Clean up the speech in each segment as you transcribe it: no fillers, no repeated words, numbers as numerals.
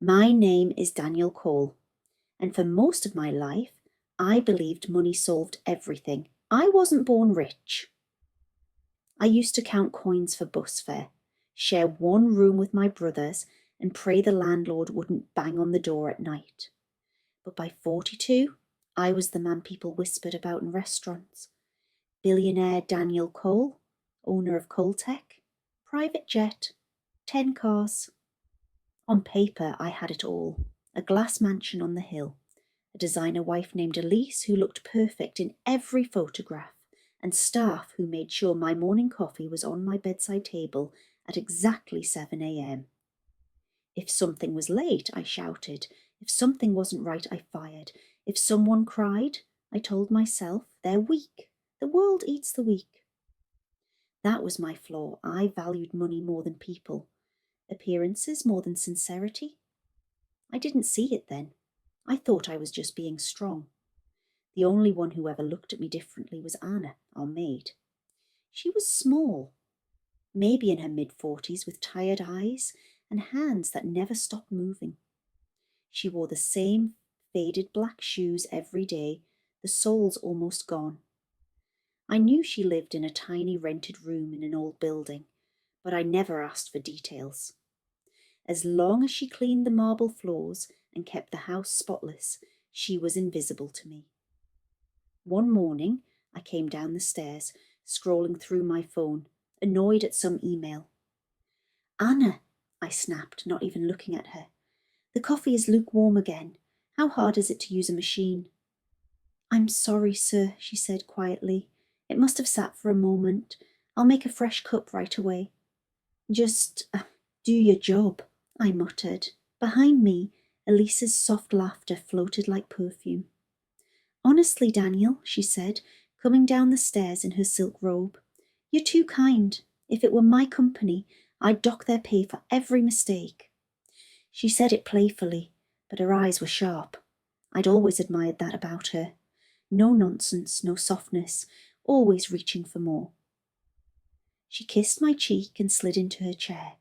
My name is Daniel Cole, and for most of my life, I believed money solved everything. I wasn't born rich. I used to count coins for bus fare, share one room with my brothers, and pray the landlord wouldn't bang on the door at night. But by 42, I was the man people whispered about in restaurants. Billionaire Daniel Cole, owner of Coltech, private jet, 10 cars. On paper, I had it all. A glass mansion on the hill, a designer wife named Elise who looked perfect in every photograph, and staff who made sure my morning coffee was on my bedside table at exactly 7 a.m. If something was late, I shouted. If something wasn't right, I fired. If someone cried, I told myself, they're weak. The world eats the weak. That was my flaw. I valued money more than people, appearances more than sincerity. I didn't see it then. I thought I was just being strong. The only one who ever looked at me differently was Anna, our maid. She was small, maybe in her mid-40s, with tired eyes and hands that never stopped moving. She wore the same faded black shoes every day, the soles almost gone. I knew she lived in a tiny rented room in an old building, but I never asked for details. As long as she cleaned the marble floors and kept the house spotless, she was invisible to me. One morning, I came down the stairs, scrolling through my phone, annoyed at some email. "Anna," I snapped, not even looking at her. "The coffee is lukewarm again. How hard is it to use a machine?" "I'm sorry, sir," she said quietly. "It must have sat for a moment. I'll make a fresh cup right away." "Just do your job," I muttered. Behind me, Elise's soft laughter floated like perfume. "Honestly, Daniel," she said, coming down the stairs in her silk robe, "you're too kind. If it were my company, I'd dock their pay for every mistake." She said it playfully, but her eyes were sharp. I'd always admired that about her. No nonsense, no softness, always reaching for more. She kissed my cheek and slid into her chair.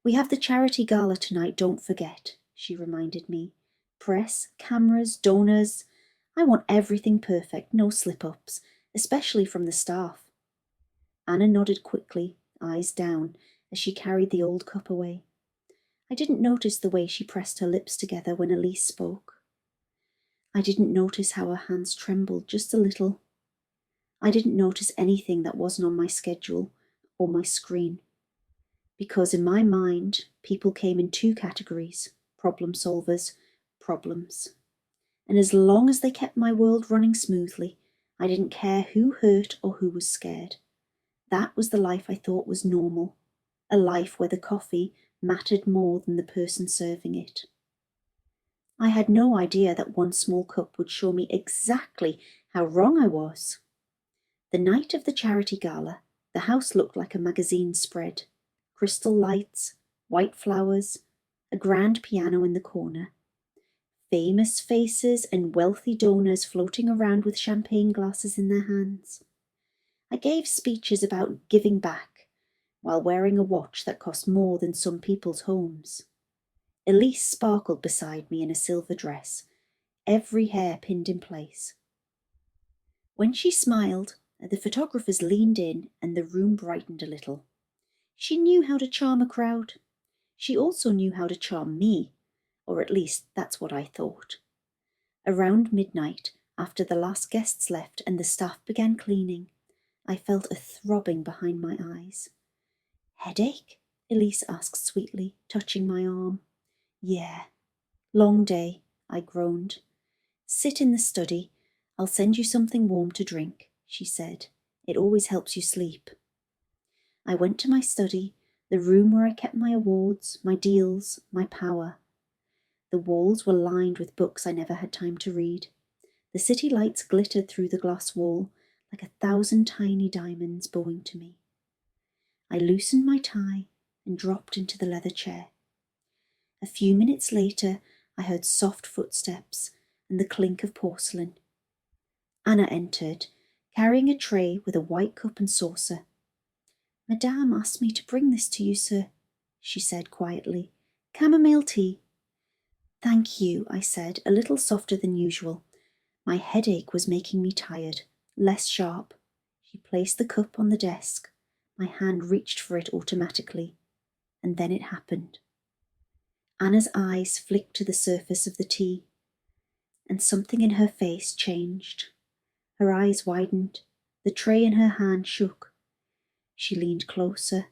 "We have the charity gala tonight, don't forget," she reminded me. "Press, cameras, donors. I want everything perfect, no slip-ups, especially from the staff." Anna nodded quickly, eyes down, as she carried the old cup away. I didn't notice the way she pressed her lips together when Elise spoke. I didn't notice how her hands trembled just a little. I didn't notice anything that wasn't on my schedule or my screen. Because in my mind, people came in two categories: problem solvers, problems. And as long as they kept my world running smoothly, I didn't care who hurt or who was scared. That was the life I thought was normal, a life where the coffee mattered more than the person serving it. I had no idea that one small cup would show me exactly how wrong I was. The night of the charity gala, the house looked like a magazine spread. Crystal lights, white flowers, a grand piano in the corner. Famous faces and wealthy donors floating around with champagne glasses in their hands. I gave speeches about giving back, while wearing a watch that cost more than some people's homes. Elise sparkled beside me in a silver dress, every hair pinned in place. When she smiled, the photographers leaned in and the room brightened a little. She knew how to charm a crowd. She also knew how to charm me, or at least that's what I thought. Around midnight, after the last guests left and the staff began cleaning, I felt a throbbing behind my eyes. "Headache?" Elise asked sweetly, touching my arm. "Yeah. Long day," I groaned. "Sit in the study. I'll send you something warm to drink," she said. "It always helps you sleep." I went to my study, the room where I kept my awards, my deals, my power. The walls were lined with books I never had time to read. The city lights glittered through the glass wall like 1,000 tiny diamonds bowing to me. I loosened my tie and dropped into the leather chair. A few minutes later, I heard soft footsteps and the clink of porcelain. Anna entered, carrying a tray with a white cup and saucer. "Madame asked me to bring this to you, sir," she said quietly. "Chamomile tea. Thank you, I said, a little softer than usual. My headache was making me tired, less sharp. She placed the cup on the desk. My hand reached for it automatically, and then it happened. Anna's eyes flicked to the surface of the tea, and something in her face changed. Her eyes widened. The tray in her hand shook. She leaned closer,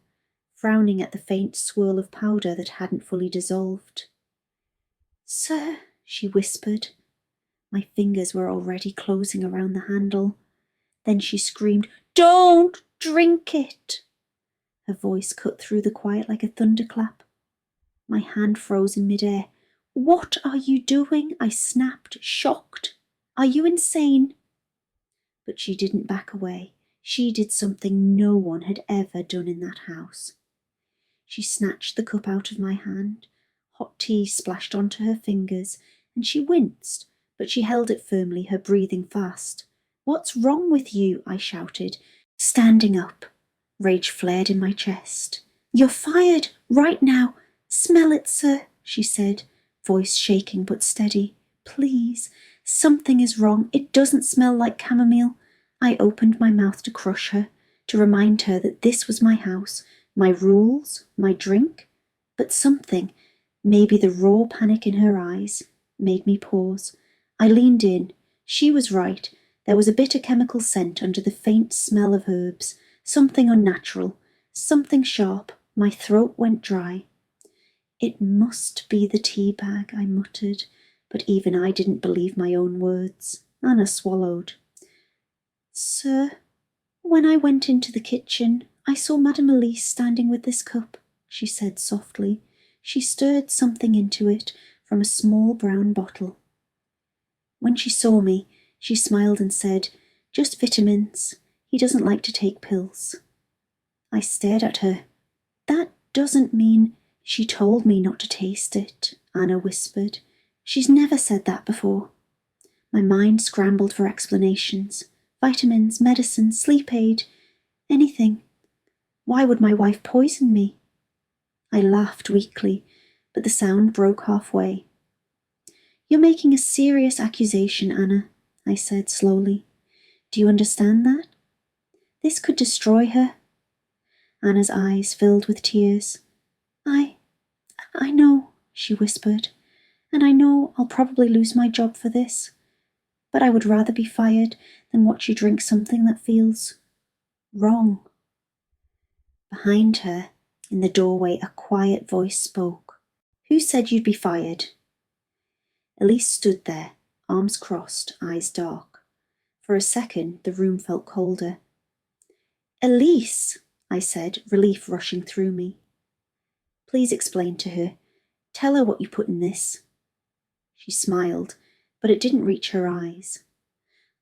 frowning at the faint swirl of powder that hadn't fully dissolved. Sir, she whispered. My fingers were already closing around the handle. Then she screamed, Don't drink it! Her voice cut through the quiet like a thunderclap. My hand froze in midair. What are you doing? I snapped, shocked. Are you insane? But she didn't back away. She did something no one had ever done in that house. She snatched the cup out of my hand. Hot tea splashed onto her fingers, and she winced, but she held it firmly, her breathing fast. What's wrong with you? I shouted, standing up. Rage flared in my chest. You're fired, right now. Smell it, sir, she said, voice shaking but steady. Please, something is wrong. It doesn't smell like chamomile. I opened my mouth to crush her, to remind her that this was my house, my rules, my drink. But something, maybe the raw panic in her eyes, made me pause. I leaned in. She was right. There was a bitter chemical scent under the faint smell of herbs, something unnatural, something sharp. My throat went dry. It must be the tea bag, I muttered, but even I didn't believe my own words. Anna swallowed. Sir, when I went into the kitchen, I saw Madame Elise standing with this cup, she said softly. She stirred something into it from a small brown bottle. When she saw me, she smiled and said, Just vitamins. He doesn't like to take pills. I stared at her. That doesn't mean... She told me not to taste it, Anna whispered. She's never said that before. My mind scrambled for explanations. Vitamins, medicine, sleep aid, anything. Why would my wife poison me? I laughed weakly, but the sound broke halfway. You're making a serious accusation, Anna, I said slowly. Do you understand that? This could destroy her. Anna's eyes filled with tears. I know, she whispered, and I know I'll probably lose my job for this, but I would rather be fired than watch you drink something that feels wrong. Behind her, in the doorway, a quiet voice spoke. Who said you'd be fired? Elise stood there, arms crossed, eyes dark. For a second, the room felt colder. Elise, I said, relief rushing through me. Please explain to her. Tell her what you put in this. She smiled, but it didn't reach her eyes.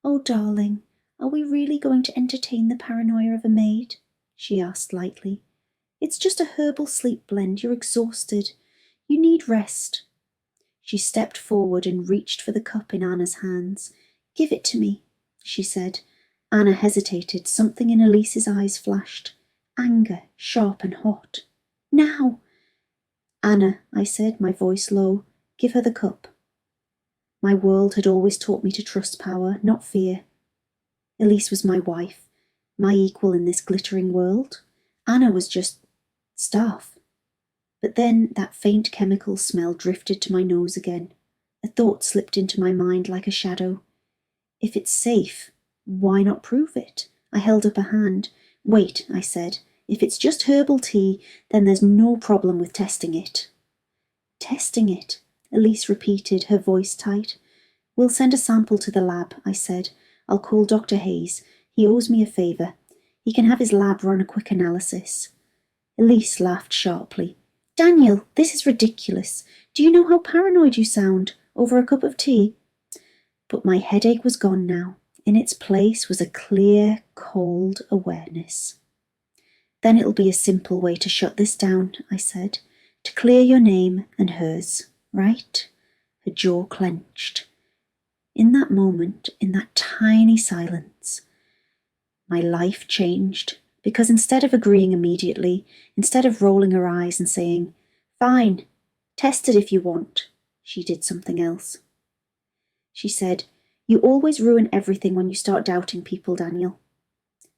Oh, darling, are we really going to entertain the paranoia of a maid? She asked lightly. It's just a herbal sleep blend. You're exhausted. You need rest. She stepped forward and reached for the cup in Anna's hands. Give it to me, she said. Anna hesitated. Something in Elise's eyes flashed. Anger, sharp and hot. Now! Anna, I said, my voice low, give her the cup. My world had always taught me to trust power, not fear. Elise was my wife, my equal in this glittering world. Anna was just staff. But then that faint chemical smell drifted to my nose again. A thought slipped into my mind like a shadow. If it's safe, why not prove it? I held up a hand. Wait, I said. If it's just herbal tea, then there's no problem with testing it. Testing it, Elise repeated, her voice tight. We'll send a sample to the lab, I said. I'll call Dr. Hayes. He owes me a favour. He can have his lab run a quick analysis. Elise laughed sharply. Daniel, this is ridiculous. Do you know how paranoid you sound over a cup of tea? But my headache was gone now. In its place was a clear, cold awareness. Then it'll be a simple way to shut this down, I said. To clear your name and hers, right? Her jaw clenched. In that moment, in that tiny silence, my life changed, because instead of agreeing immediately, instead of rolling her eyes and saying, Fine, test it if you want, She did something else. She said, "You always ruin everything when you start doubting people, Daniel,"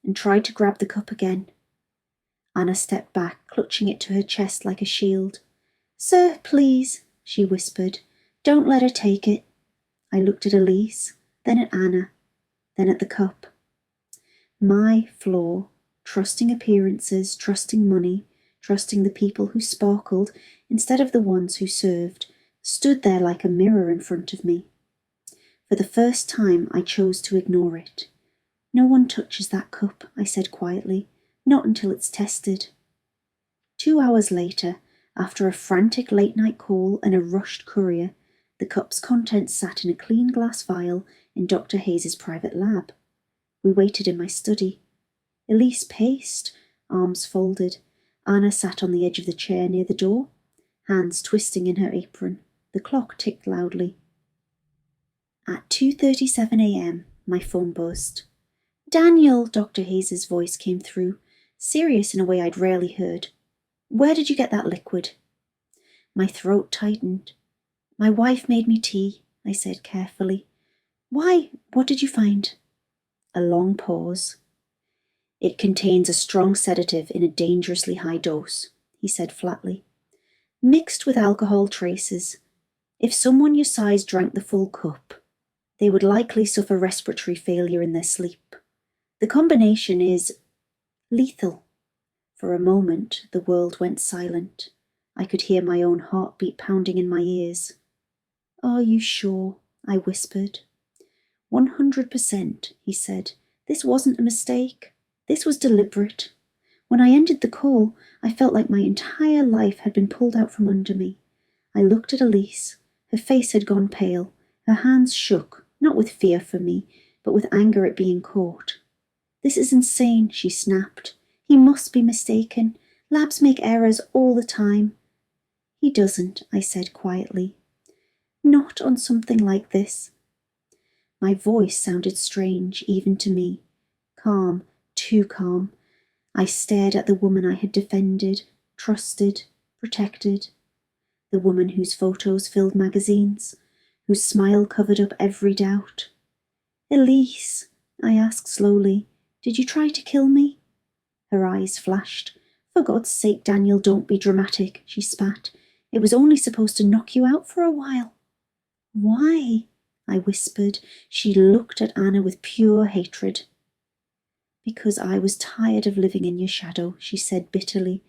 and tried to grab the cup again. Anna stepped back, clutching it to her chest like a shield. "Sir, please," she whispered. "Don't let her take it." I looked at Elise, then at Anna, then at the cup. My flaw, trusting appearances, trusting money, trusting the people who sparkled instead of the ones who served, stood there like a mirror in front of me. For the first time, I chose to ignore it. "No one touches that cup," I said quietly. "Not until it's tested." 2 hours later, after a frantic late-night call and a rushed courier, the cup's contents sat in a clean glass vial in Dr. Hayes's private lab. We waited in my study. Elise paced, arms folded. Anna sat on the edge of the chair near the door, hands twisting in her apron. The clock ticked loudly. At 2:37 a.m., my phone buzzed. "Daniel," Dr. Hayes's voice came through, serious in a way I'd rarely heard. "Where did you get that liquid?" My throat tightened. "My wife made me tea," I said carefully. "Why? What did you find?" A long pause. "It contains a strong sedative in a dangerously high dose," he said flatly. "Mixed with alcohol traces. If someone your size drank the full cup, they would likely suffer respiratory failure in their sleep. The combination is lethal." For a moment, the world went silent. I could hear my own heartbeat pounding in my ears. "Are you sure?" I whispered. 100%, he said. "This wasn't a mistake. This was deliberate. When I ended the call, I felt like my entire life had been pulled out from under me. I looked at Elise. Her face had gone pale. Her hands shook, not with fear for me, but with anger at being caught. "This is insane," she snapped. "He must be mistaken. Labs make errors all the time." "He doesn't," I said quietly. "Not on something like this." My voice sounded strange, even to me. Calm, too calm. I stared at the woman I had defended, trusted, protected. The woman whose photos filled magazines, whose smile covered up every doubt. "Elise," I asked slowly, "did you try to kill me?" Her eyes flashed. "For God's sake, Daniel, don't be dramatic," she spat. "It was only supposed to knock you out for a while." "Why?" I whispered. She looked at Anna with pure hatred. "Because I was tired of living in your shadow," she said bitterly.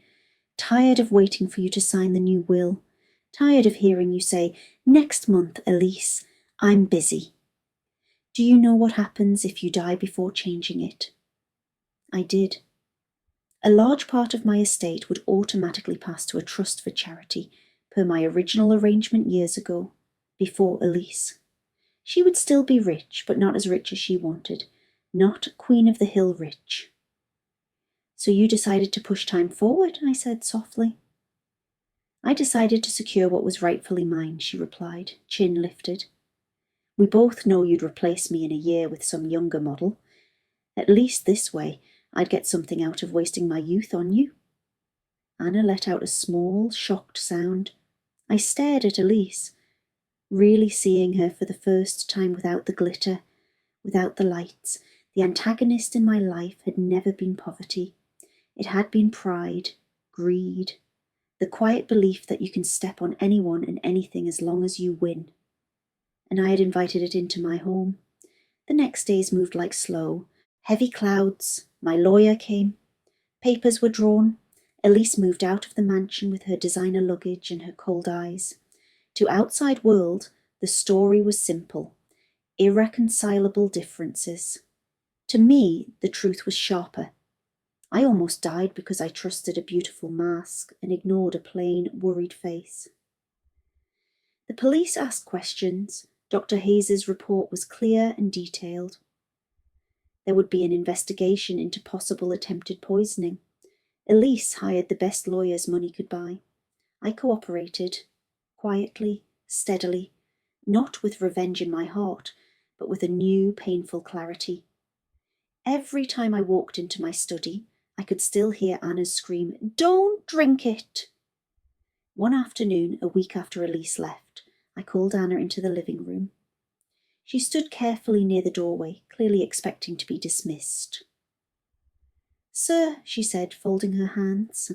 "Tired of waiting for you to sign the new will. Tired of hearing you say, 'Next month, Elise, I'm busy.' Do you know what happens if you die before changing it?" I did. A large part of my estate would automatically pass to a trust for charity, per my original arrangement years ago, before Elise. She would still be rich, but not as rich as she wanted. Not Queen of the Hill rich. "So you decided to push time forward," I said softly. "I decided to secure what was rightfully mine," she replied, chin lifted. "We both know you'd replace me in a year with some younger model. At least this way, I'd get something out of wasting my youth on you." Anna let out a small, shocked sound. I stared at Elise, really seeing her for the first time without the glitter, without the lights. The antagonist in my life had never been poverty. It had been pride, greed, the quiet belief that you can step on anyone and anything as long as you win. And I had invited it into my home. The next days moved like slow, heavy clouds. My lawyer came. Papers were drawn. Elise moved out of the mansion with her designer luggage and her cold eyes. To outside world, the story was simple. Irreconcilable differences. To me, the truth was sharper. I almost died because I trusted a beautiful mask and ignored a plain, worried face. The police asked questions. Dr. Hayes's report was clear and detailed. There would be an investigation into possible attempted poisoning. Elise hired the best lawyers money could buy. I cooperated, quietly, steadily, not with revenge in my heart, but with a new, painful clarity. Every time I walked into my study, I could still hear Anna's scream, "Don't drink it!" One afternoon, a week after Elise left, I called Anna into the living room. She stood carefully near the doorway, clearly expecting to be dismissed. "Sir," she said, folding her hands,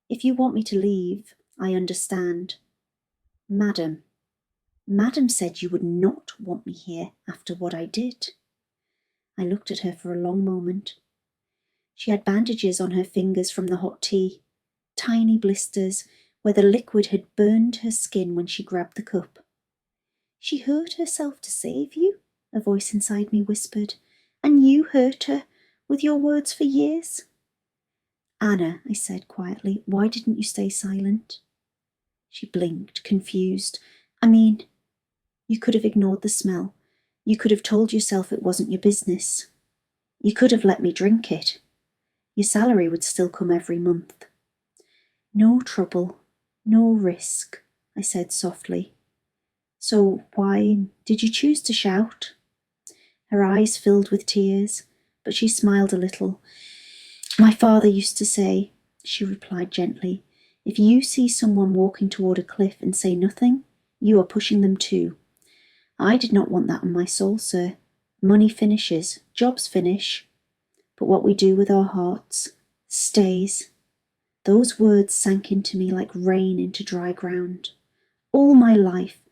"if you want me to leave, I understand." "Madam said you would not want me here after what I did." I looked at her for a long moment. She had bandages on her fingers from the hot tea, tiny blisters where the liquid had burned her skin when she grabbed the cup. "She hurt herself to save you," a voice inside me whispered, "and you hurt her with your words for years." "Anna," I said quietly, "why didn't you stay silent?" She blinked, confused. "I mean, you could have ignored the smell. You could have told yourself it wasn't your business. You could have let me drink it. Your salary would still come every month." "No trouble, no risk," I said softly. "So why did you choose to shout?" Her eyes filled with tears, but she smiled a little. "My father used to say," she replied gently, "if you see someone walking toward a cliff and say nothing, you are pushing them too. I did not want that on my soul, sir. Money finishes, jobs finish, but what we do with our hearts stays." Those words sank into me like rain into dry ground. All my life,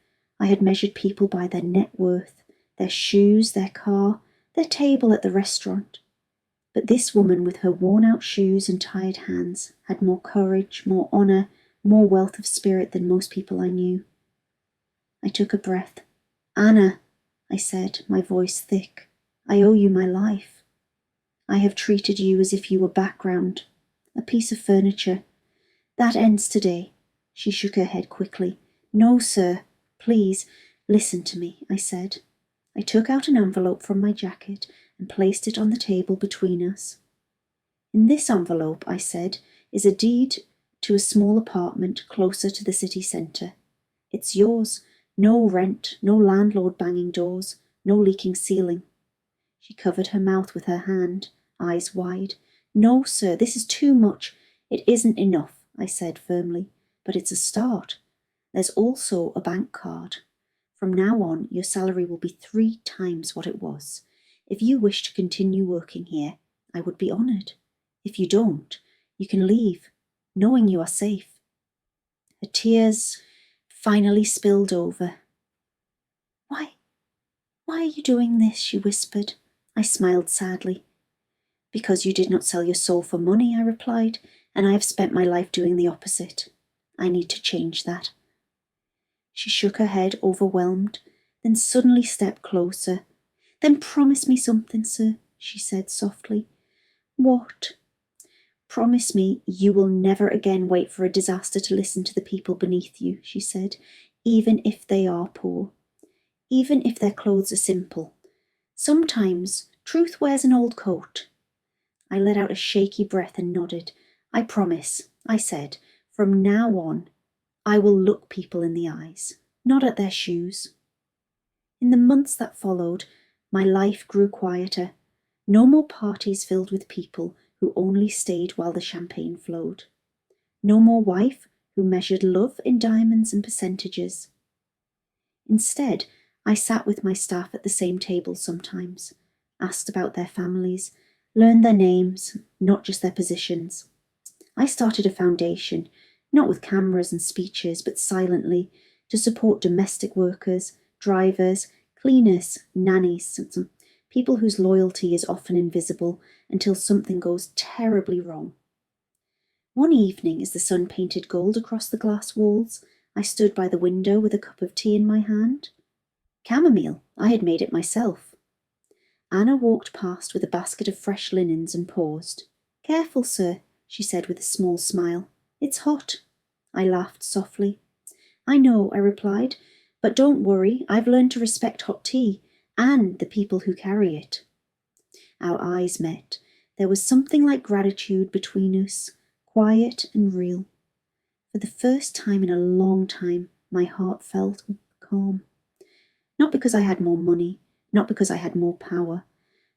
I had measured people by their net worth, their shoes, their car, their table at the restaurant. But this woman with her worn-out shoes and tired hands had more courage, more honour, more wealth of spirit than most people I knew. I took a breath. "Anna," I said, my voice thick, "I owe you my life. I have treated you as if you were background, a piece of furniture. That ends today." She shook her head quickly. "No, sir. Please, listen to me," I said. I took out an envelope from my jacket and placed it on the table between us. "In this envelope," I said, "is a deed to a small apartment closer to the city centre. It's yours. No rent, no landlord banging doors, no leaking ceiling." She covered her mouth with her hand, eyes wide. "No, sir, this is too much. It isn't enough," I said firmly, "but it's a start. There's also a bank card. From now on, your salary will be 3 times what it was. If you wish to continue working here, I would be honoured. If you don't, you can leave, knowing you are safe." Her tears finally spilled over. Why are you doing this?" she whispered. I smiled sadly. "Because you did not sell your soul for money," I replied, "and I have spent my life doing the opposite. I need to change that." She shook her head, overwhelmed, then suddenly stepped closer. "Then promise me something, sir," she said softly. "What?" "Promise me you will never again wait for a disaster to listen to the people beneath you," she said, "even if they are poor. Even if their clothes are simple. Sometimes truth wears an old coat." I let out a shaky breath and nodded. "I promise," I said. "From now on, I will look people in the eyes, not at their shoes." In the months that followed, my life grew quieter. No more parties filled with people who only stayed while the champagne flowed. No more wife who measured love in diamonds and percentages. Instead, I sat with my staff at the same table sometimes, asked about their families, learned their names, not just their positions. I started a foundation, not with cameras and speeches, but silently, to support domestic workers, drivers, cleaners, nannies, people whose loyalty is often invisible until something goes terribly wrong. One evening, as the sun painted gold across the glass walls, I stood by the window with a cup of tea in my hand. Chamomile, I had made it myself. Anna walked past with a basket of fresh linens and paused. "Careful, sir," she said with a small smile. "It's hot." I laughed softly. "I know," I replied, "but don't worry, I've learned to respect hot tea and the people who carry it." Our eyes met. There was something like gratitude between us, quiet and real. For the first time in a long time, my heart felt calm. Not because I had more money, not because I had more power,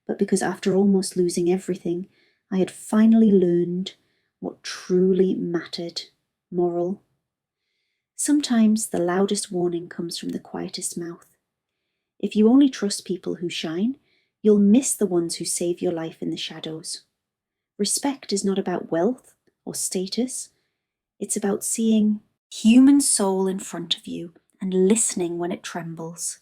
but because after almost losing everything, I had finally learned what truly mattered: moral Sometimes the loudest warning comes from the quietest mouth. If you only trust people who shine, you'll miss the ones who save your life in the shadows. Respect is not about wealth or status. It's about seeing human soul in front of you and listening when it trembles.